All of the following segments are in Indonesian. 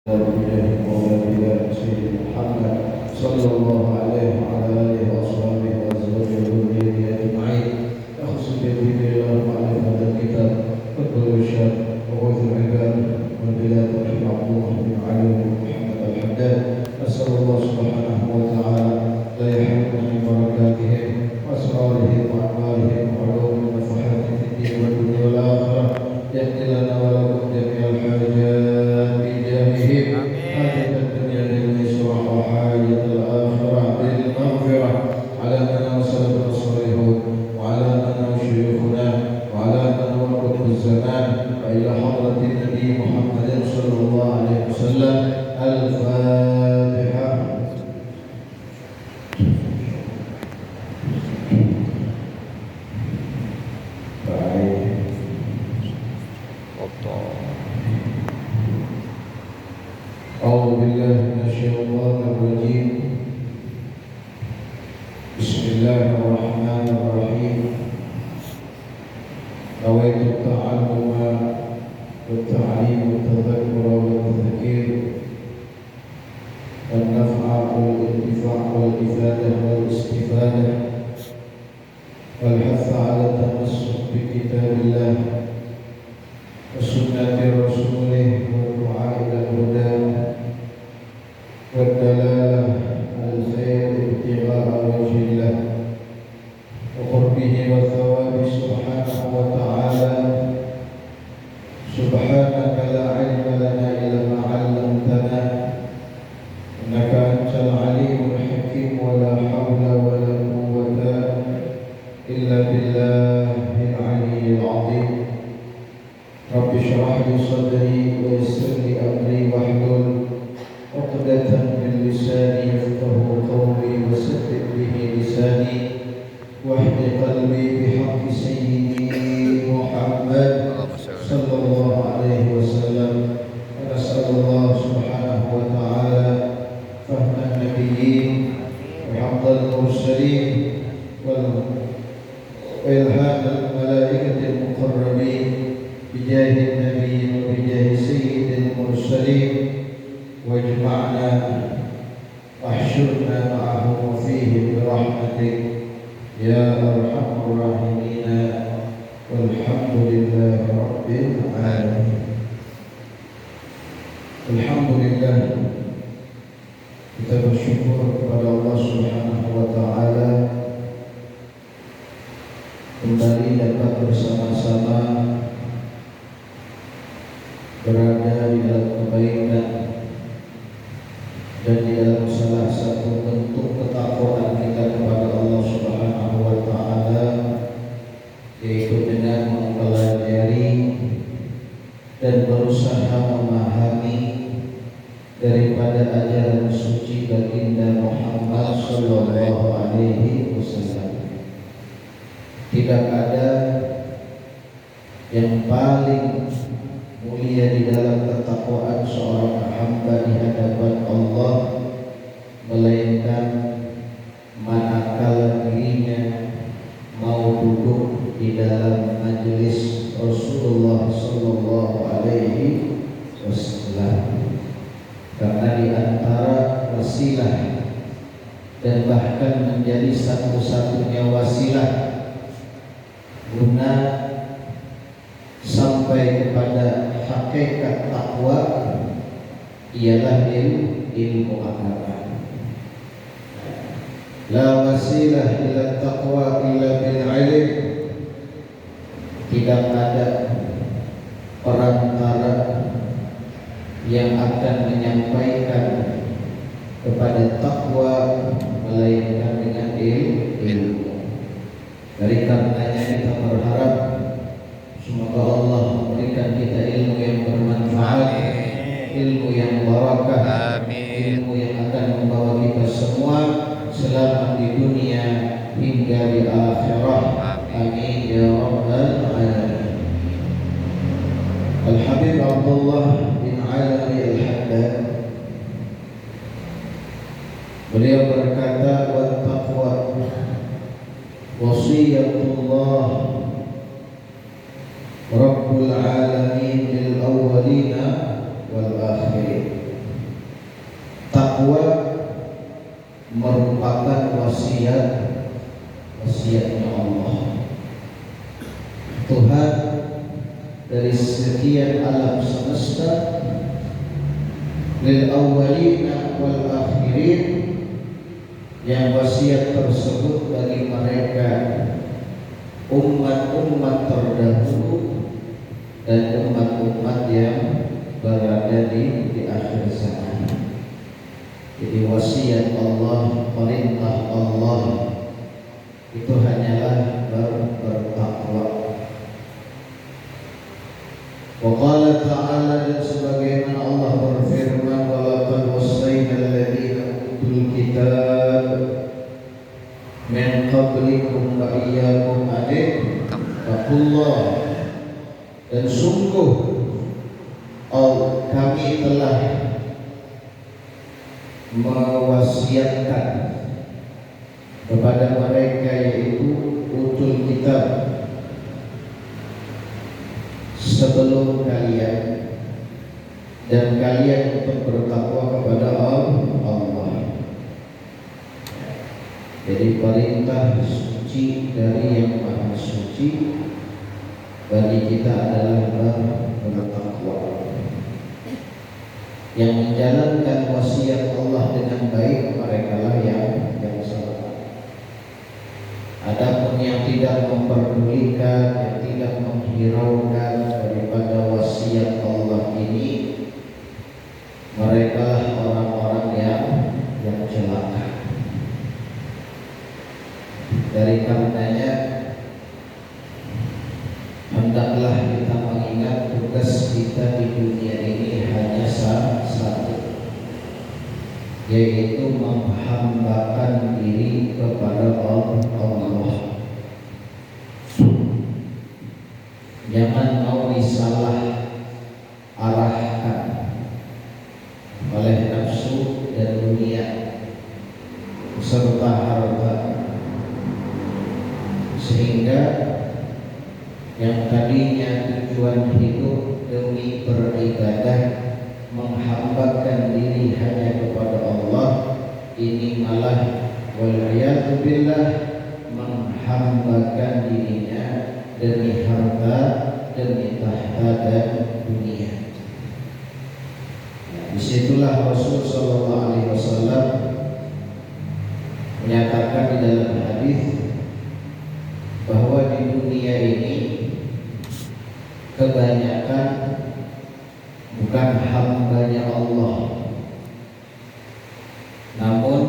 محمد صلى الله عليه وعلى آله وأصحابه وأزواجه وذريته أجمعين. أخص بذكر الله معرفة الكتاب وكل الشر وغوث العباد والبلاد رحمه الله بن علي محمد الحداد. أسأل الله سبحانه وتعالى لا يحرمنا من بركاتهم وأسرارهم وأعمالهم وعلوم ونفحات في الدين والدنيا والآخرة. يهدي لنا ولكم جميع الحاجات بجاههم حاجة الدنيا بالميسرة وحاجة الآخرة بالمغفرة على من وسلفنا الصالحون وعلى من شيوخنا وعلى من وقت الزمان وإلى حضرة النبي محمد صلى الله عليه وسلم. الفاتحة. أعوذ بالله من الشيطان الرجيم. بسم الله الرحمن الرحيم. نويت التعلم والتعليم والتذكر والتذكير والنفع والانتفاع والإفادة والاستفادة والحث على التمسك بكتاب الله وسنة رسوله والدعاء إلى الهدى والدلالة على الخير ابتغاء وجه الله وقربه والثواب سبحانه وتعالى. سبحانك لا علم لنا إلا ما علمتنا إنك أنت العليم الحكيم ولا حول ولا قوة إلا بالله العلي العظيم. رب اشرح لي صدري ويسر لي أمري واحلل عقدة من لساني يفقهوا قولي وسدد به لساني واهد قلبي بحق سيدي محمد صلى الله عليه وسلم. ونسأل الله سبحانه وتعالى فهم النبيين وحفظ المرسلين وإلهام الملائكة المقربين بجاه النبي وبجاه سيد المرسلين، واجمعنا واحشرنا معهم وفيهم برحمتك يا أرحم الراحمين. والحمد لله رب العالمين. Alhamdulillah, kita bersyukur kepada Allah Subhanahu wa taala kembali dapat bersama-sama berada di dalam kebaikan dan di dalam salah satu bentuk ketakwaan kita kepada Allah Subhanahu wa taala, yaitu dengan mempelajari dan berusaha memahami daripada ajaran suci baginda Muhammad sallallahu alaihi wasallam. Tidak ada yang paling mulia di dalam ketakwaan seorang hamba di hadapan Allah melainkan manakala dirinya mau duduk di dalam majelis Rasulullah sallallahu alaihi wasallam. Karena di antara wasilah dan bahkan menjadi satu-satunya wasilah guna sampai kepada hakikat takwa ialah ilmu agama. La wasilah ila taqwa illa bil ilm. Tidak ada perantara yang akan menyampaikan kepada takwa melainkan dengan ilmu. Dari karenanya kita berharap semoga Allah memberikan kita ilmu yang bermanfaat, ilmu yang barakah, ilmu yang akan membawa kita semua selamat di dunia hingga di akhirat. Amin ya rabbal alamin. Al-Habib Abdullah bin Alwi Al-Haddad, beliau berkata, wa taqwa wasiyatullah Rabbul alamin lil awwalina wal akhirin. merupakan wasiatnya Allah. Tuhan dari sekian alam semesta, lil awwalina wal akhirin, yang wasiat tersebut bagi mereka umat-umat terdahulu dan umat-umat yang berada di akhir zaman. Jadi wasiat Allah, perintah Allah itu hanyalah bertakwa. Wa qala ta'ala, dan sebagaimana Allah berfirman, wa laqad wassayna alladziina utul kitab min qablikum wa iyyakum an ittaqullah, dan sungguh kami telah mewasiatkan kepada mereka, yaitu utul kitab, sebelum kalian, dan kalian untuk bertakwa kepada Allah. Jadi perintah suci dari Yang Maha Suci bagi kita adalah bertakwa. Yang menjalankan wasiat Allah dengan baik, merekalah yang selamat. Adapun yang tidak memperdulikan, yang tidak menghiraukan daripada wasiat Allah ini, merekalah orang-orang yang celaka. Dari karenanya hendaklah kita mengingat tugas kita di dunia ini hanya satu, yaitu menghambakan diri kepada Allah. Jangan mau disalah arahkan oleh nafsu dan dunia serta harta, sehingga yang tadinya tujuan hidup demi beribadah, menghambakan diri hanya kepada Allah, ini malah wal'iyadu billah menghambakan dirinya demi harta, demi tahta dan dunia. Disitulah Rasul Sallallahu Alaihi Wasallam menyatakan di dalam hadis bahwa di dunia ini kebanyakan bukan hambanya Allah, namun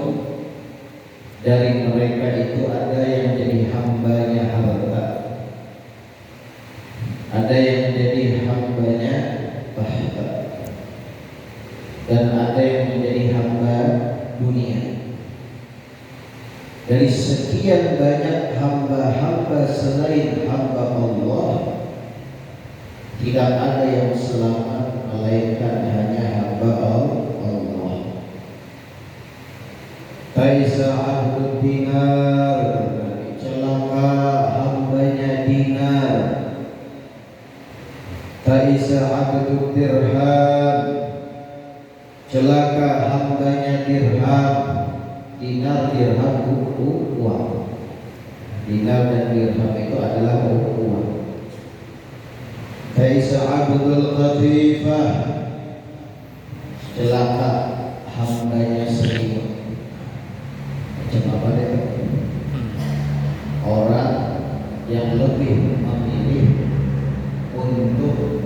dari mereka itu ada yang jadi hambanya harta, ada yang menjadi hambanya tahta, dan ada yang menjadi hamba dunia. Dari sekian banyak hamba-hamba selain hamba Allah, tidak ada yang selamat melainkan hanya hamba Allah. Taisa abdud dinar, celaka hambanya dinar. Taisa abdud dirham, celaka hambanya dirham. Dinar, dirham itu uang. Dinar dan dirham itu adalah uang. Taisa abdul qatifah, celaka hambanya selimut. Macam apa deh? Orang yang lebih memilih untuk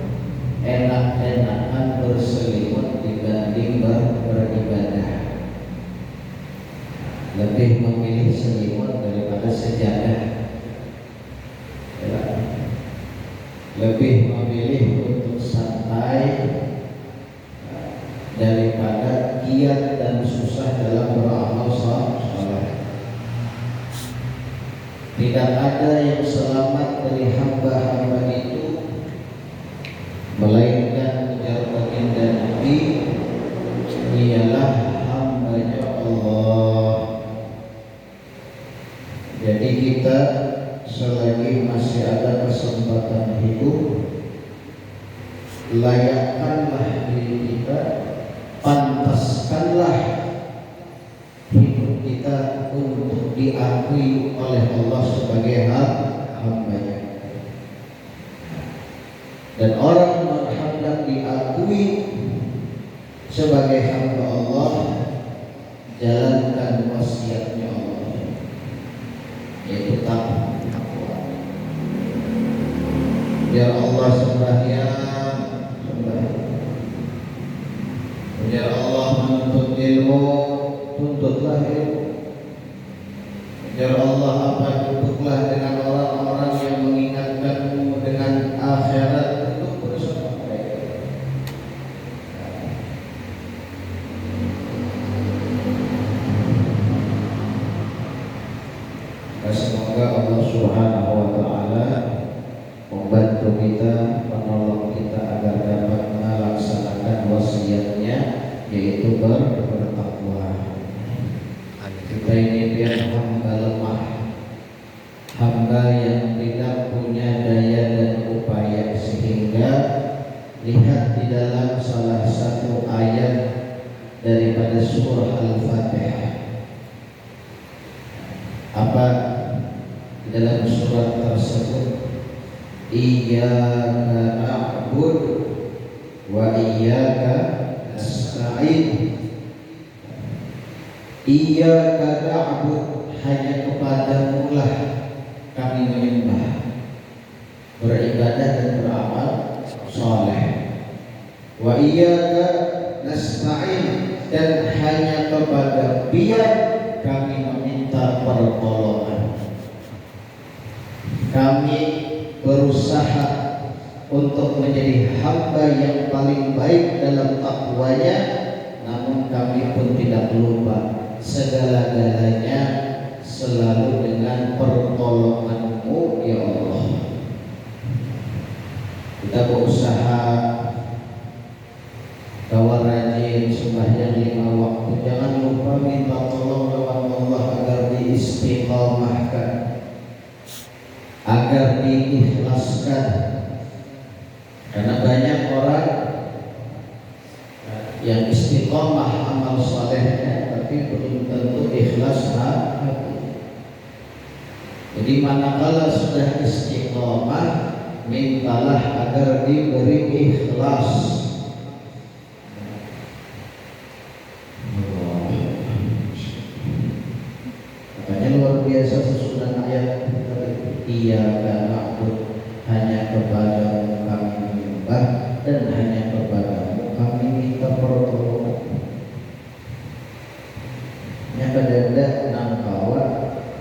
enak-enakan berselimut dibanding beribadah, lebih memilih selimut daripada sejadah, lebih memilih untuk santai daripada giat dan susah dalam beramal saleh. Tidak ada yang selamat dari hamba-hamba itu melainkan ujar baginda Nabi, ialah hambanya Allah. Jadi kita selagi masih ada kesempatan hidup, layakkanlah diri kita, pantaskanlah hidup kita kita untuk diakui oleh Allah sebagai hamba-Nya. Dan orang yang hendak diakui sebagai hamba Allah, jalankan wasiatnya Allah, yaitu takwa. Biar Allah sembahyang, biar Allah menuntut ilmu, tuntutlah ilmu. Biar Allah duduklah dengan orang-orang yang mengingatkanmu dengan akhirat, untuk bersama mereka. Semoga Allah Subhanahu wa Ta'ala membantu kita, menolong kita agar dapat melaksanakan wasiatnya, yaitu bertakwa. Kita ini biar hamba lemah, hamba yang tidak punya daya dan upaya, sehingga lihat di dalam salah satu ayat daripada surah Al-Fatihah, apa di dalam surat tersebut, Iyyaka na'budu wa iyyaka nasta'in. Iyyaka na'budu, hanya kepadamu lah kami menyembah, beribadah dan beramal saleh. Wa iyyaka nasta'in, dan hanya kepada Dia kami meminta pertolongan. Kami berusaha untuk menjadi hamba yang paling baik dalam takwanya, namun kami pun tidak lupa segala-galanya selalu dengan pertolongan-Mu ya Allah. Kita berusaha bahwa rajin sembahyang 5 waktu, jangan lupa minta tolong lawan Allah agar diistiqomahkan, agar diikhlaskan. Karena banyak orang yang istiqomah amal salehnya, tapi belum tentu ikhlas hati. Jadi manakala sudah istiqomah, mintalah agar diberi ikhlas. Makanya luar biasa sesudah ayat Iyyaka na'budu, hanya kepadamu kami menyembah, dan hanya kepadamu kami minta pertolongan. Yang kedua, nangkawa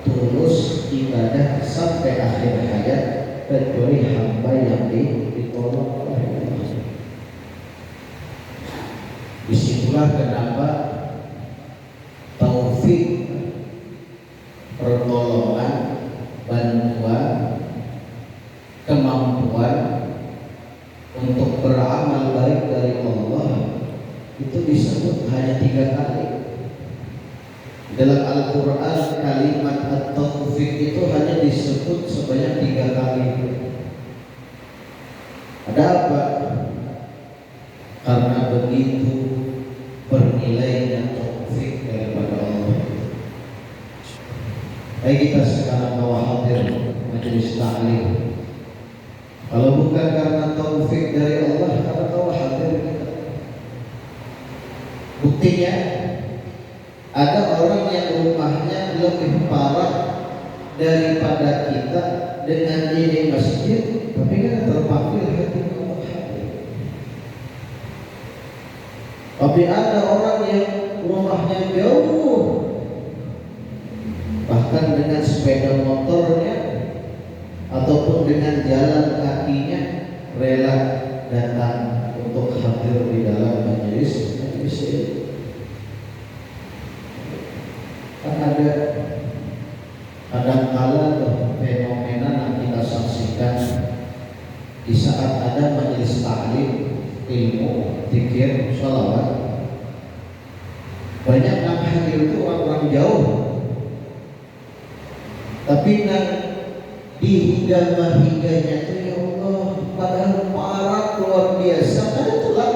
tulus ibadah sampai akhir hayat, kecuali hamba yang ditolong oleh Allah. Disitulah kenapa taufik, pertolongan, bantuan, kemampuan untuk beramal baik dari Allah itu disebut hanya 3 kali. Dalam Al-Quran kalimat at-taufik itu hanya disebut sebanyak 3 kali. Ada apa? Karena begitu bernilainya taufik daripada Allah. Baik, kita sekarang bawa hadir majelis ta'lim. Kalau bukan karena taufik dari Allah, karena tahu hadir kita. Buktinya ada orang yang rumahnya lebih parah daripada kita dengan ini masjid, tapi kan terpanggil hati Allah hadir. Tapi ada orang yang rumahnya jauh, bahkan dengan sepeda motornya ataupun dengan jalan kakinya rela datang untuk hadir di dalam majelis ini. Kan ada kadang-kala fenomena yang kita saksikan di saat ada majelis taklim, ilmu, zikir, sholawat, banyak yang hadir itu orang-orang jauh. Tapi dihingga-hinganya itu ya Allah, padahal parah luar biasa, kan itulah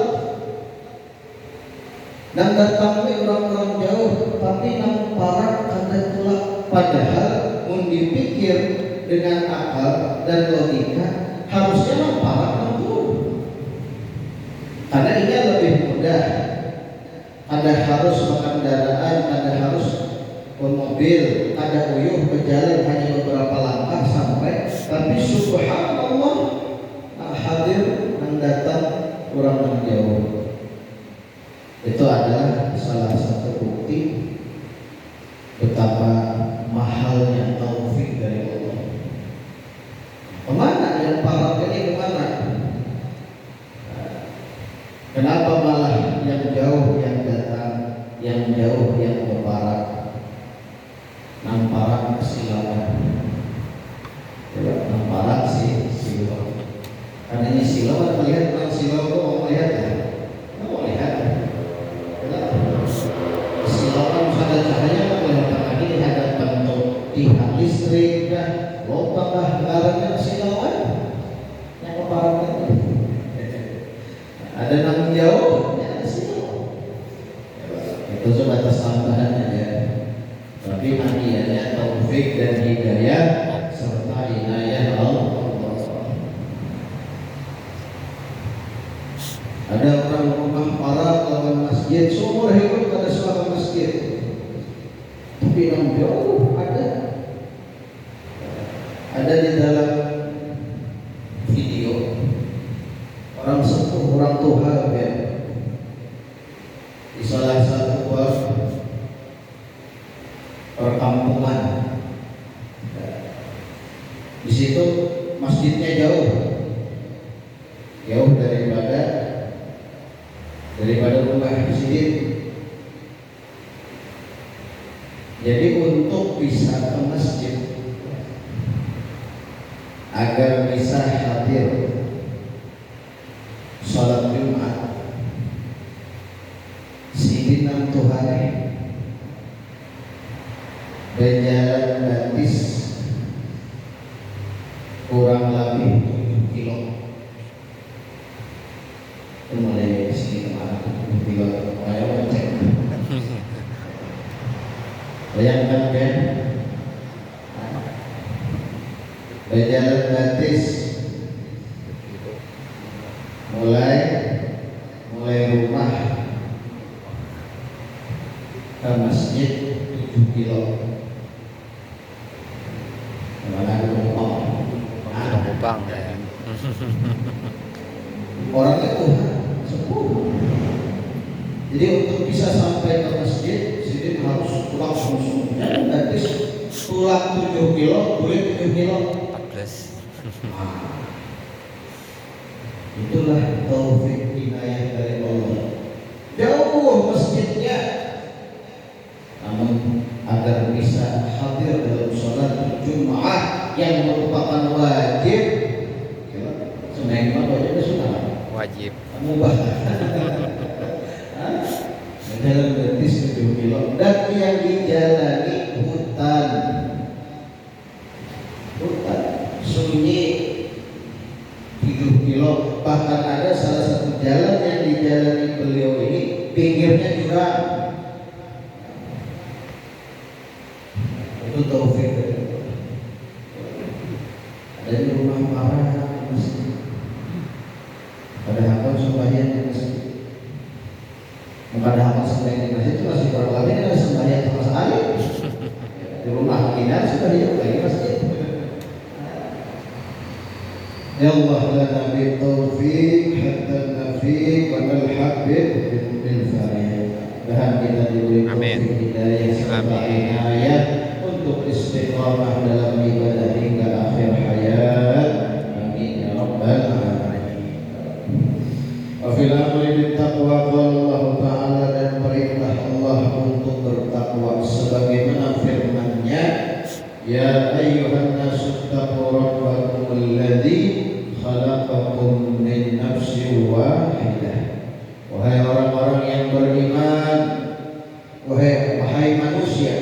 Nang datang orang-orang jauh tapi nang parak kada kelak, padahal mun dipikir dengan akal dan logika harusnya nang parak nang turun. Karena ini lebih mudah. Ada harus kendaraan, ada harus mobil, ada uyuh berjalan hanya beberapa langkah sampai. Tapi subhanallah, hadir yang datang orang yang jauh. Itu adalah salah satu bukti betapa mahalnya taufik dari Allah. Kemana yang parah ini kemana? Kenapa malah yang jauh yang datang, yang jauh yang berparak? Namparak silakan, namparak silau. Karena ini silau, ada melihat orang silau itu mau melihat ya, mau lihat. Silau kan ada cahaya, kelihatan lagi ada bentuk tiang listrik dah, lubang dah, garangnya silau kan, yang berparak itu. Ada nang jauh, ada silau. Itu sebatas tambahannya ya. Tapi hadiahnya taufik dan hidayah serta inayah Allah. Ada orang rumah parah lawan masjid, seumur hidup kada suka masjid. Tapi yang jauh ada di dalam video orang sepuh, orang tua ya, di salah satu perkampungan. Di situ masjidnya jauh daripada rumah di sini. Jadi untuk bisa ke masjid agar bisa hadir sholat Jumat sidinam Tuhari berjalan gratis kurang lebih 7 kilo. Itu mulai sini kemana 7 kilo, ayo cek. Bayangkan kan, berjalan gratis mulai rumah ke masjid 7 kilo. Bang ya. Orang itu sepuh. Jadi untuk bisa sampai ke masjid, sini harus pulang langsung. Nanti pulang 7 kilo, boleh 7 kilo. 14. Itulah taufik inayah dari Allah. Jauh masjidnya, namun agar bisa hadir dalam sholat Jumat yang merupakan wajib. Sebenarnya wajib sunnah. Wajib. Mubah. Dalam gratis 7 kilo dan yang dijalani hutan sunyi 7 kilo. Bahkan ada salah satu jalan yang dijalani beliau ini pinggirnya jurang. Itu taufik. Ada di rumah parah masjid. Ada hafal sembahyang di masjid. Ada hafal sembahyang di masjid itu masih kurang lebih ada sembahyang sama sekali. Di rumah kita sudah hidup lagi masjid. Ya Allah lana bi taufiq hatta nafiq wa nalhaq bil farid. Dan kita diberi taufik hidayah serta inayah untuk istiqamah dalam ibadah hingga akhir hayat. Amin ya rabbal alamin. Wa fil amri bit taqwa qala Allah Ta'ala, dan perintah Allah untuk bertakwa sebagaimana firman-Nya, ya ayyuhan nasu taqu rabbakum alladzi khalaqakum min nafsin wahidah. Wahai orang-orang yang beriman, wahai manusia,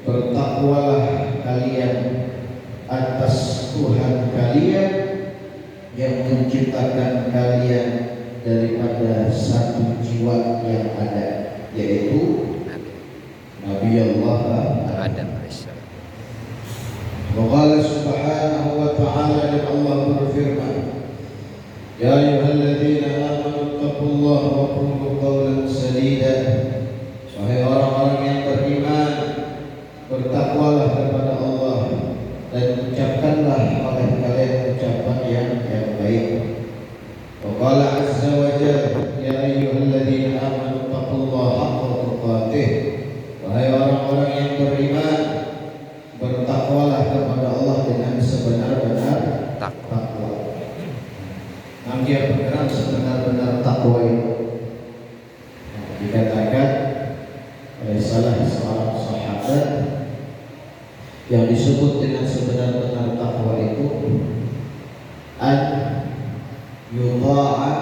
bertakwalah kalian atas Tuhan kalian yang menciptakan kalian daripada satu jiwa. dua yang ada, yaitu Nabi Allah Adam alaihissalam. Wa subhanahu wa ta'ala, dan Allah berfirman, Ya ayyuhalladzina amanu taqullaha wa qulu qawlan sadida. Wahai orang-orang yang beriman, bertakwalah kepada Allah dan ucapkanlah oleh kalian ucapan yang baik. Wa qala azza wa jalla, Ya ayyuhalladzina amanu taqullaha haqqa tuqatih. Wahai orang-orang yang beriman, bertakwalah kepada Allah dengan sebenar-benar takwa. Nanti yang bergerak sebenar-benar takwa itu dikatakan oleh salah seorang sahabat yang disebut dengan sebenar-benar takwa itu an yuta'a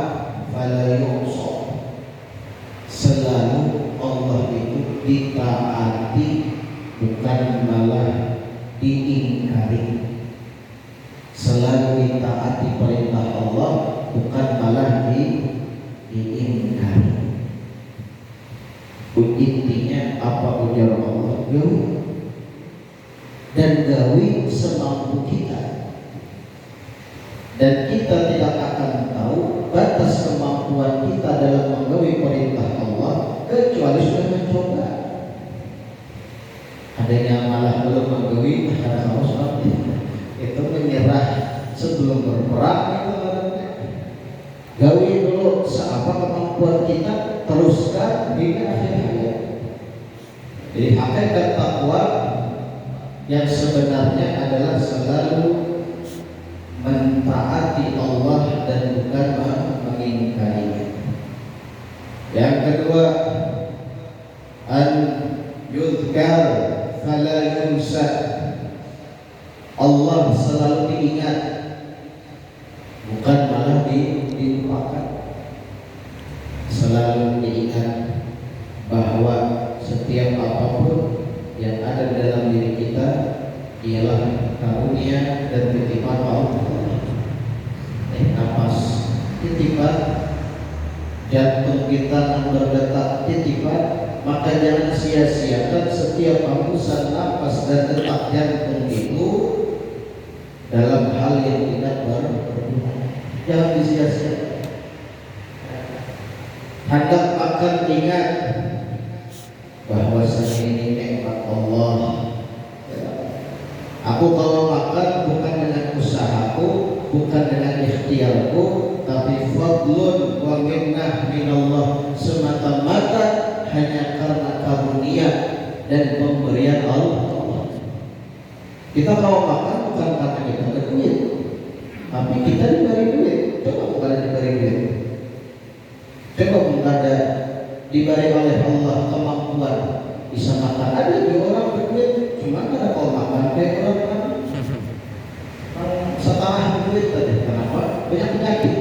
fala yu'sa. Selalu Allah itu ditaati, bukan malah diingkari. Selalu ditaati perintah Allah, bukan malah diingkari. Intinya apa ujar Allah? Gawi, dan gawi semampu kita, dan kita tidak akan tahu batas kemampuan kita dalam menggawi perintah Allah kecuali sudah mencoba. Ada yang malah belum menggawi karena harus itu menyerah sebelum berperang. Itu gawi dulu seapa kemampuan kita, teruskan hingga akhir hayat. Jadi hakikat takwa yang sebenarnya adalah selalu mentaati Allah dan bukan mengingkarinya. Yang kedua, an yudhkar fala yunsa. Allah selalu diingat, bukan malah dilupakan. Selalu diingat bahwa setiap apapun yang ada dalam diri kita ialah karunia dan titipan Allah. Napas titipan, jantung kita yang berdetak titipan, maka jangan sia-siakan setiap hembusan napas dan detak jantung itu dalam hal yang tidak berguna. Jangan disia-siakan. Hendak akan ingat bahwasanya ini nikmat Allah. Aku kalau makan bukan dengan usahaku, bukan dengan ikhtiarku, tapi fadlun wa minnah minallah, semata-mata hanya karena karunia dan pemberian Allah. Kita kalau makan bukan karena kita ada duit, tapi kita diberi duit. Coba bukan diberi duit, coba bukan ada diberi oleh Allah kemampuan bisa makan. Ada juga orang berduit, cuma ada kalau makan kayak orang setengah duit tadi. Kenapa? Banyak penyakit.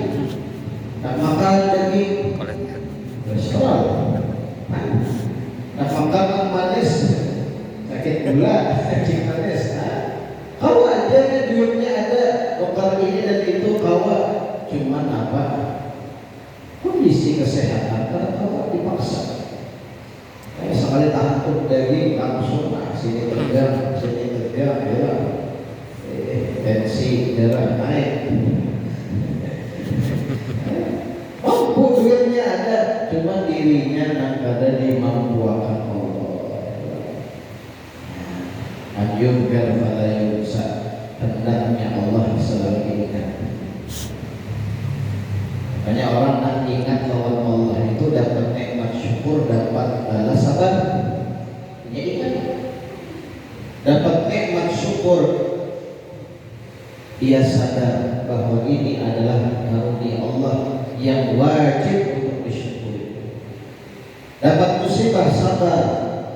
Tak makan daging kolesterol, tak makan manis, sakit gula, sakit manis. Kalau aja duitnya ada, dokter ini dan itu, kalau cuman apa? Kondisi kesehatan karena kalau dipaksa. Sekali tahan daging langsung sini tegang, ya, tensi darah naik. Mampu duitnya ada, cuma dirinya yang ada dimampuakan Allah. Ayub fala yunsa, hendaknya Allah selalu diingat. Banyak orang nak ingat lawan Allah itu dapat nikmat syukur, dapat balas sabar. Jadi kan dapat nikmat syukur, dia sadar bahwa ini adalah karunia Allah yang wajib untuk disyukuri. Dapat musibah, sabar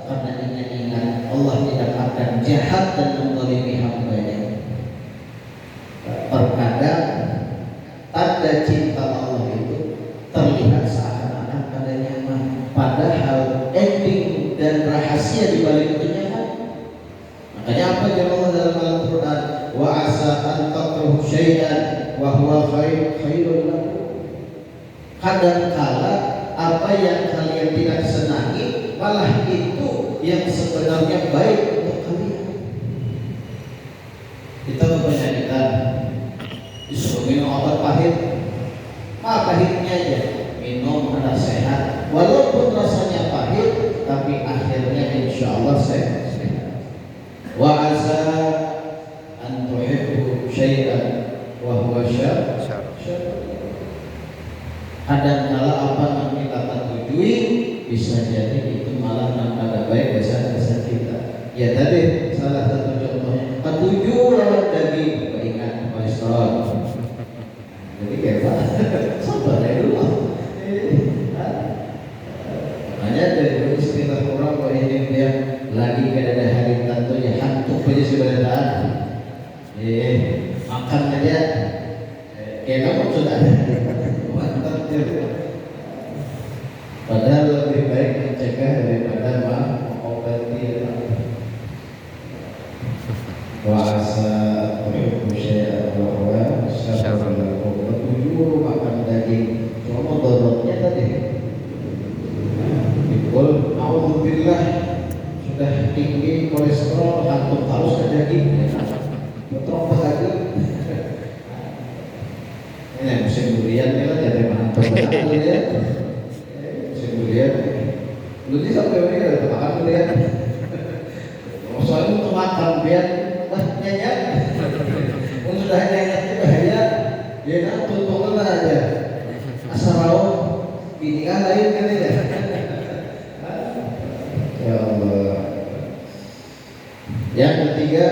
karena ingat Allah tidak akan jahat dan menzalimi hamba-Nya. Terkadang tanda cinta Allah itu terlihat seakan-akan pada nyaman, padahal ending dan rahasia di balik itu nyaman. Makanya apa yang Allah dalam Al-Quran, wa asa an takrahu syai'an wa huwa khairun lakum. Kadang kala apa yang kalian tidak senangi, malah itu yang sebenarnya baik untuk kalian. Kita kebanyakan disuruh minum obat pahit, pahitnya aja minum karena sehat, walaupun rasanya pahit, tapi akhirnya insya Allah sehat. Wa asa an tuhibbu syai'an wa huwa syarr. Kadangkala apa yang kita tujui bisa jadi itu malah ada baik dosa-dosa kita. Ya tadi salah satu contohnya ketujuh lawan daging, ingat kolesterol. Jadi kayak apa? Sabar ya dulu. Makanya dari istilah orang kalau ini dia lagi ada hari tentunya hantu aja sebenarnya. Makan aja. Kayak kamu sudah ada. Padahal lebih baik mencegah daripada mengobati. Wa asa tuhibbu syai'an wa huwa syarrun lakum. Ketujuh makan daging. Cuma dorotnya tadi. Dikul auzubillah sudah tinggi kolesterol, hantu harus ke daging. Betul bahagia. Ini musim durian ni lah jadi mantap ya. Musim durian. Dulu sampai ini ada makan durian. Soalnya untuk makan biar nyanyi. Untuk dah nyanyi bahaya. Dia nak tuntun aja. Asal raw ini kan lain kan ya. Ya Allah. Yang ketiga,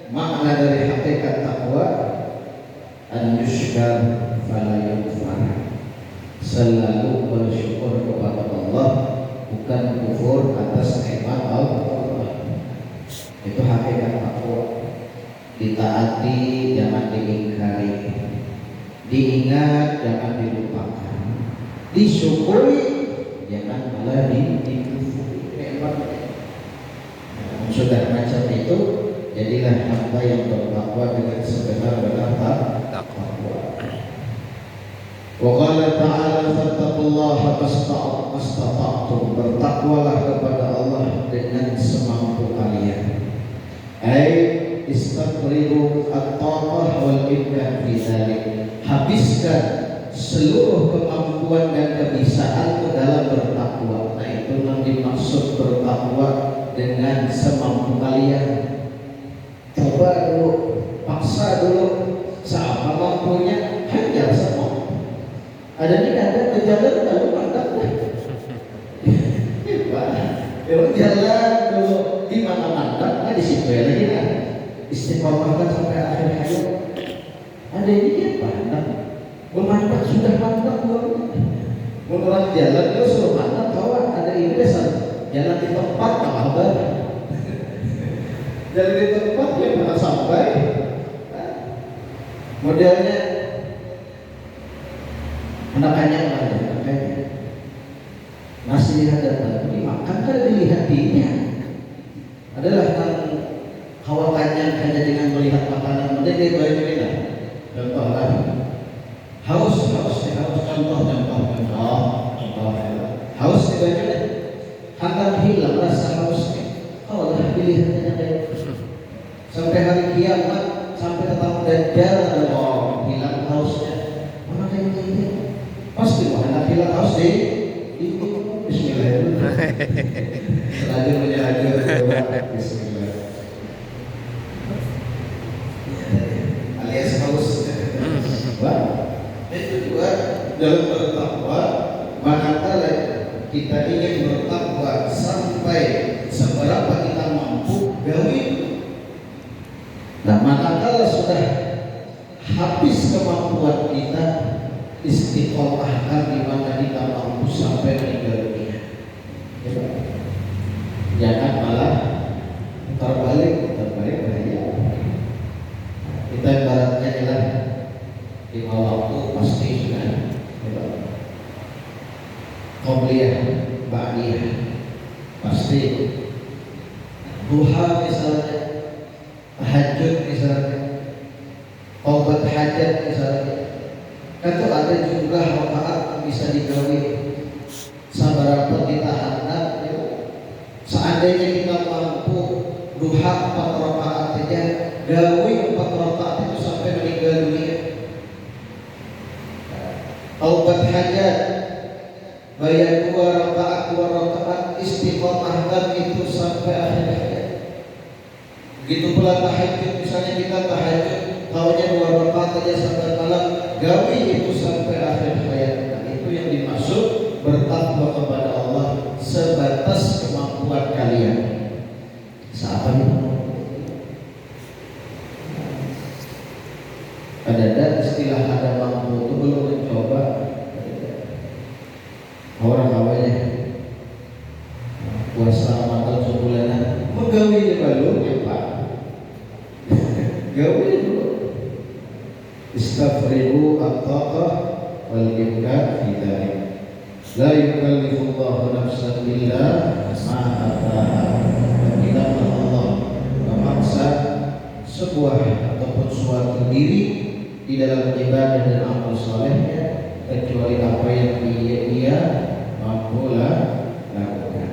makna dari hakikat takwa an yushkar fala yukfar. Selalu bersyukur kepada Allah, bukan kufur atas nikmat Allah. Itu hakikat takwa. Ditaati jangan diingkari, diingat jangan dilupakan, disyukuri jangan malah dikufuri. Sudah macam itu, jadilah hamba yang bertakwa dengan sebenar-benar takwa. Wa qala ta'ala fattaqullaha mastata'tum, bertakwalah kepada Allah dengan semampu kalian. Istaqriru at-taqah wal imkan fi dzalik. Habiskan seluruh kemampuan dan kebisaanmu dalam bertakwa. Nah, itu yang dimaksud bertakwa dengan semampu kalian. Coba dulu, paksa dulu, seapa mampunya, hajar semua. Ada nih ada jalan lalu mantap deh. Kalau jalan dulu di mana mantap, nah di situ ya lagi kan. Istiqomahkan sampai akhir hayat. Ada ini ya mantap. Mantap sudah mantap belum? Menurut jalan itu suruh mantap, kawan ada ini besar. Jalan di tempat kabar. Jalan di tempat yang pernah sampai. Modelnya anak-anaknya ada, makanya masih ada dimakan kan dilihatinya. Adalah kan hawakannya hanya dengan melihat makanan. Mending dia banyak kita. Contoh lah. Haus contoh. Haus dibaca akan hilang rasa hausnya. Oh lah pilihannya ada. Sampai hari kiamat, sampai ketemu Dajjal, oh hilang hausnya. Mana kayak gini? Pasti mana hilang haus deh. Bismillahirrahmanirrahim. Selalu menjaga Bismillah. Alias haus. Wah, itu juga dalam bertakwa. Manakala kita ingin bertakwa sampai seberapa kita mampu gawi. Nah, manakala sudah habis kemampuan kita, istiqomahkan di mana kita mampu sampai meninggal dunia. Jangan malah terbalik bahaya. Kita ibaratnya adalah lima waktu pasti sudah qobliyah, ba'diyah pasti. Duha misalnya, tahajud misalnya, obat hajat misalnya, kan tuh ada jumlah rakaat yang bisa digawi Seandainya kita mampu duha 4 rakaat saja, gawe 4 rakaat itu sampai meninggal dunia. Taubat hajat, bayar 2 rakaat istiqomahkan itu sampai akhir hayat. Begitu pula tahajud, misalnya kita tahajud tahunya 2 rakaat saja sampai malam, gawe itu sampai akhir hayat. Nah, itu yang dimaksud bertakwa kepada Allah sebatas kemampuan kalian. Siapa itu? Ada istilah ada mampu itu belum mencoba. Orang awalnya puasa Ramadan sebulanan, menggawinya baru ya Pak. Gawe dulu. Istafrihu at-taqah wal imkan fi dzalik. La yukallifullahu nafsan illa ma ataaha. Tidak Allah memaksa sebuah ataupun suatu diri di dalam ibadah dan amal salehnya kecuali apa yang dia mampu lakukan.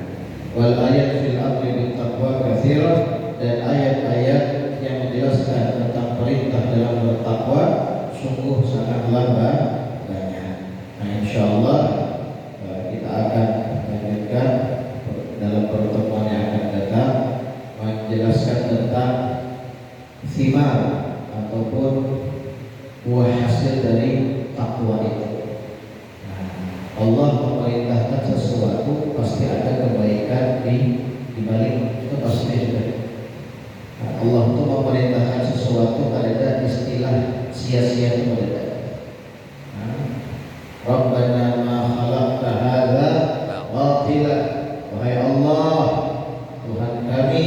Wal ayat fil amri bil taqwa katsirah, dan ayat-ayat yang menjelaskan tentang perintah dalam bertakwa sungguh sangatlah banyak. Nah, insyaallah kita akan lanjutkan dalam pertemuan yang akan datang menjelaskan tentang thimar ataupun buah hasil dari takwa itu. Allah memerintahkan sesuatu pasti ada kebaikan di balik itu pasti sudah. Allah itu memerintahkan sesuatu ada istilah sia-sia itu ada. Rabbana ma khalaqta hadza batila. Wahai Allah, Tuhan kami,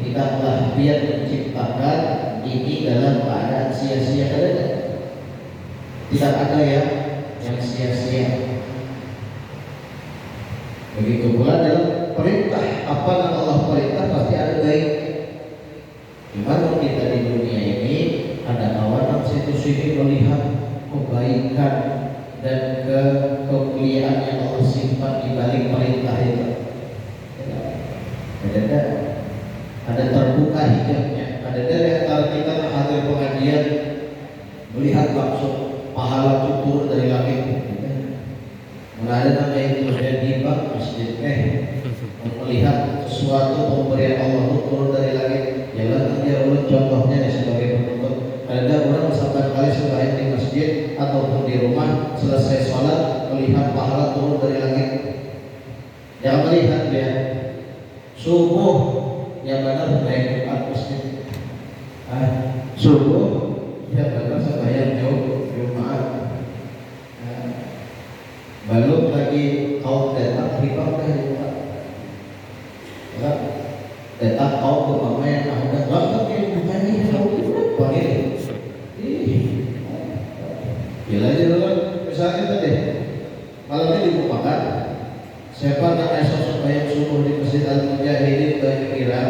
tidaklah Dia menciptakan ini dalam keadaan sia-sia. Tidak ada yang sia-sia. Begitu pula dalam perintah, apa yang Allah perintah pasti ada baik. Gimana kita di dunia ini ada kawan situ sini melihat kebaikan dan kemuliaan yang Allah simpan di balik perintah itu. Ada terbuka hijabnya. Ada dari antara kita hadir pengajian melihat langsung pahala itu turun dari langit. Ada namanya itu jadi bang masjid melihat sesuatu pemberian Allah itu turun dari langit. Jalan dia ulang contohnya sebagai penutup. Ada orang misalkan kali sembahyang di masjid ataupun di rumah selesai sholat melihat pahala turun dari langit. Jangan melihat dia subuh yang benar naik ke masjid. Subuh yang benar sembahyang Jumat. Belum lagi kaum datang riba Jumat. Datang kaum berpamaian ada banget yang bukannya kaum panggil. Gila aja dulu. Misalnya tadi malamnya dibukakan. Siapa nak esok sembahyang subuh di Masjid Al-Mujahidin kira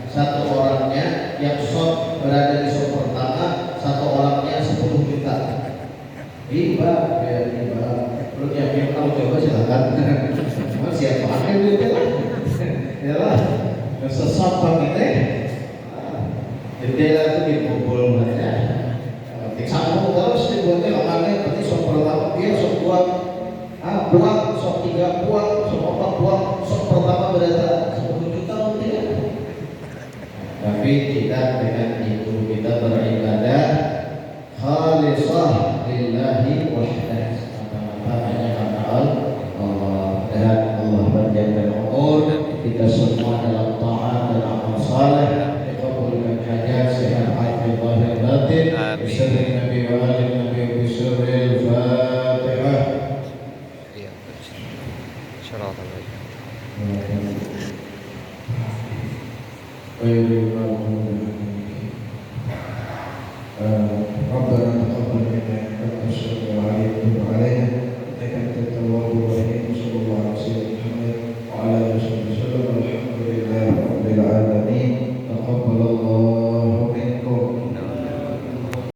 satu orangnya yang shot berada di shot pertama, satu orangnya 10 juta. Riba, riba. Lu yang mau coba silakan. Siapa akan duitnya lah. Yalah, sesat kita. Jendela itu dipukul aja. Sambung terus dibuatnya lawannya berarti sok pertama dia sok buang, buang sok 3 buang, sok 4 buang, sok pertama berada 10 juta mungkin. Tapi tidak dengan itu kita beriman